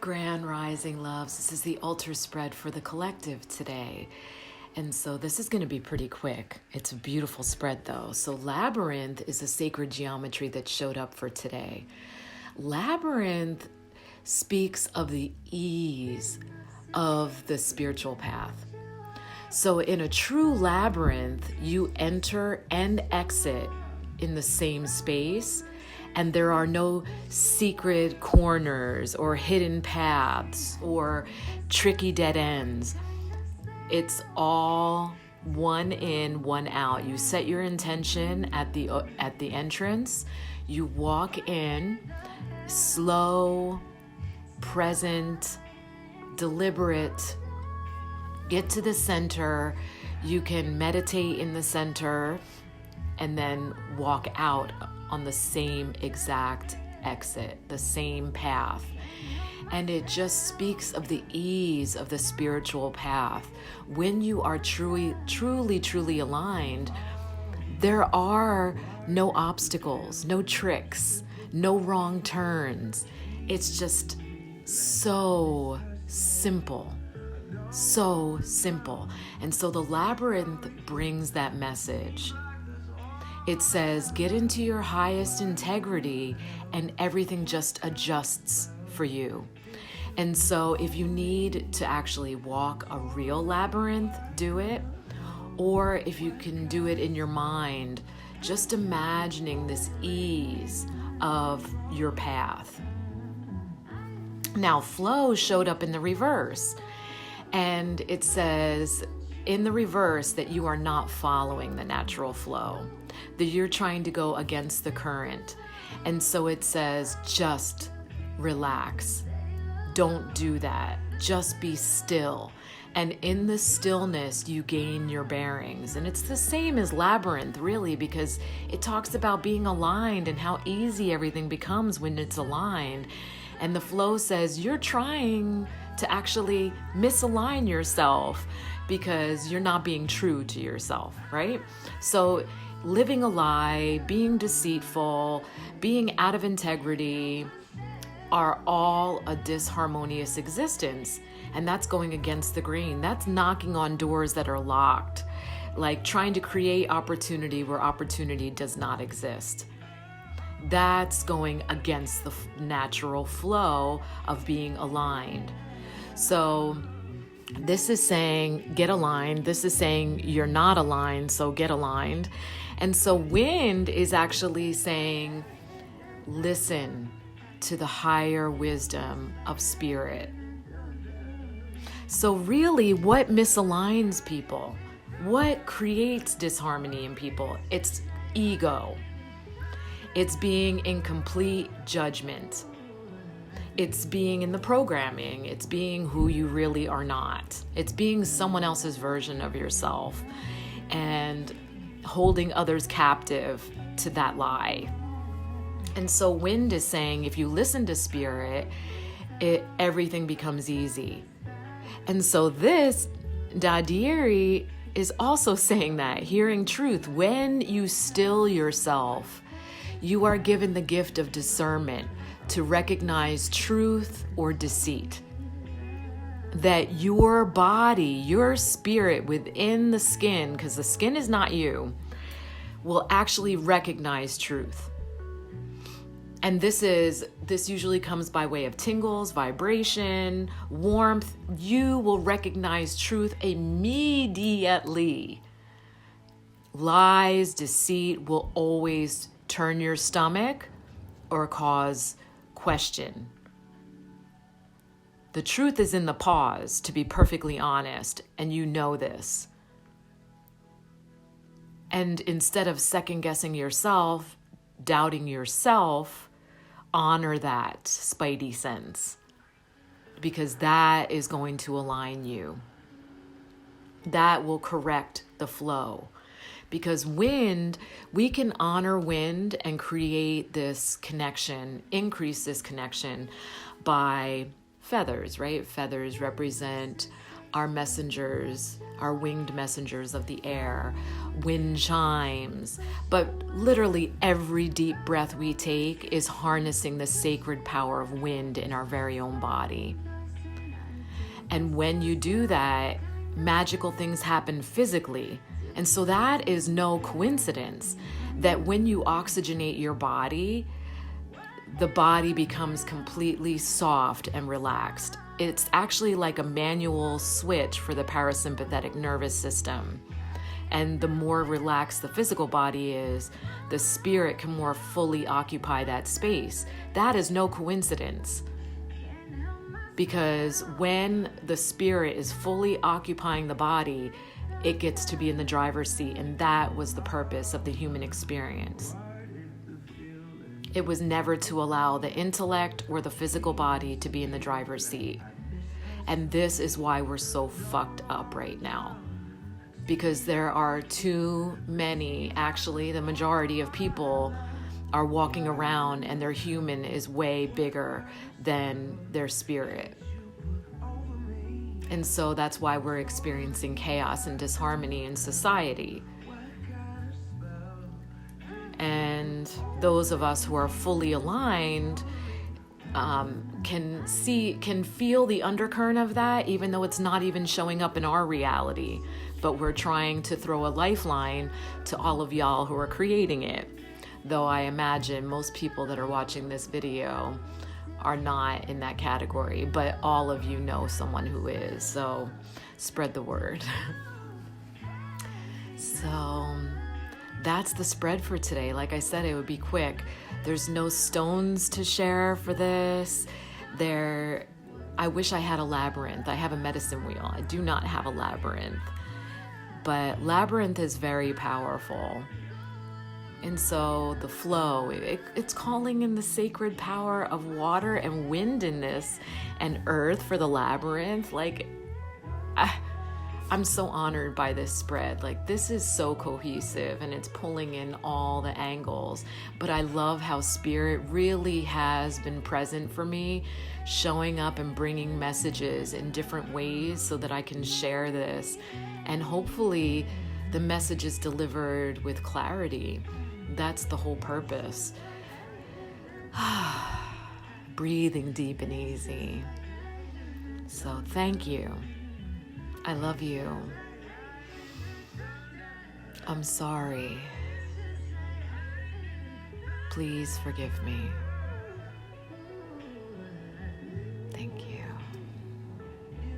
Grand Rising loves. This is the altar spread for the collective today. And so this is going to be pretty quick. It's a beautiful spread though. So Labyrinth is a sacred geometry that showed up for today. Labyrinth speaks of the ease of the spiritual path. So in a true labyrinth, you enter and exit in the same space, and there are no secret corners or hidden paths or tricky dead ends. It's all one in, one out. You set your intention at the entrance. You walk in, slow, present, deliberate. Get to the center. You can meditate in the center and then walk out on the same exact exit, the same path. And it just speaks of the ease of the spiritual path. When you are truly aligned, there are no obstacles, no tricks, no wrong turns. It's just so simple. So simple. And so the labyrinth brings that message. It says, get into your highest integrity and everything just adjusts for you. And so if you need to actually walk a real labyrinth, do it. Or if you can do it in your mind, just imagining this ease of your path. Now, flow showed up in the reverse. And it says in the reverse that you are not following the natural flow, that you're trying to go against the current. And so it says, just relax. Don't do that. Just be still. And in the stillness, you gain your bearings. And it's the same as Labyrinth, really, because it talks about being aligned and how easy everything becomes when it's aligned. And the flow says you're trying to actually misalign yourself because you're not being true to yourself, right? So living a lie, being deceitful, being out of integrity are all a disharmonious existence. And that's going against the grain. That's knocking on doors that are locked, like trying to create opportunity where opportunity does not exist. That's going against the natural flow of being aligned. So this is saying get aligned. This is saying you're not aligned, so get aligned. And so wind is actually saying listen to the higher wisdom of spirit. So really, what misaligns people? What creates disharmony in people? It's ego. It's being in complete judgment. It's being in the programming. It's being who you really are not. It's being someone else's version of yourself and holding others captive to that lie. And so wind is saying if you listen to spirit, everything becomes easy. And so this, Dadieri, is also saying that, hearing truth. When you still yourself, you are given the gift of discernment to recognize truth or deceit. That your body, your spirit within the skin, because the skin is not you, will actually recognize truth. And this usually comes by way of tingles, vibration, warmth. You will recognize truth immediately. Lies, deceit will always turn your stomach or cause question. The truth is in the pause, to be perfectly honest, and you know this. And instead of second guessing yourself, doubting yourself, honor that spidey sense, because that is going to align you. That will correct the flow. Because wind, we can honor wind and create this connection, increase this connection by feathers, right? Feathers represent our messengers, our winged messengers of the air, wind chimes. But literally every deep breath we take is harnessing the sacred power of wind in our very own body. And when you do that, magical things happen physically. And so that is no coincidence that when you oxygenate your body, the body becomes completely soft and relaxed. It's actually like a manual switch for the parasympathetic nervous system. And the more relaxed the physical body is, the spirit can more fully occupy that space. That is no coincidence. Because when the spirit is fully occupying the body, it gets to be in the driver's seat. And that was the purpose of the human experience. It was never to allow the intellect or the physical body to be in the driver's seat. And this is why we're so fucked up right now. Because there are too many, actually, the majority of people are walking around and their human is way bigger than their spirit. And so that's why we're experiencing chaos and disharmony in society. And those of us who are fully aligned can feel the undercurrent of that, even though it's not even showing up in our reality. But we're trying to throw a lifeline to all of y'all who are creating it. Though I imagine most people that are watching this video are not in that category, but all of you know someone who is. So spread the word. So that's the spread for today. Like I said, it would be quick. There's no stones to share for this. I wish I had a labyrinth. I have a medicine wheel. I do not have a labyrinth. But labyrinth is very powerful. And so the flow, it's calling in the sacred power of water and wind in this, and earth for the labyrinth. Like, I'm so honored by this spread. Like, this is so cohesive and it's pulling in all the angles. But I love how spirit really has been present for me, showing up and bringing messages in different ways so that I can share this. And hopefully the message is delivered with clarity. That's the whole purpose. Breathing deep and easy. So thank you. I love you. I'm sorry. Please forgive me.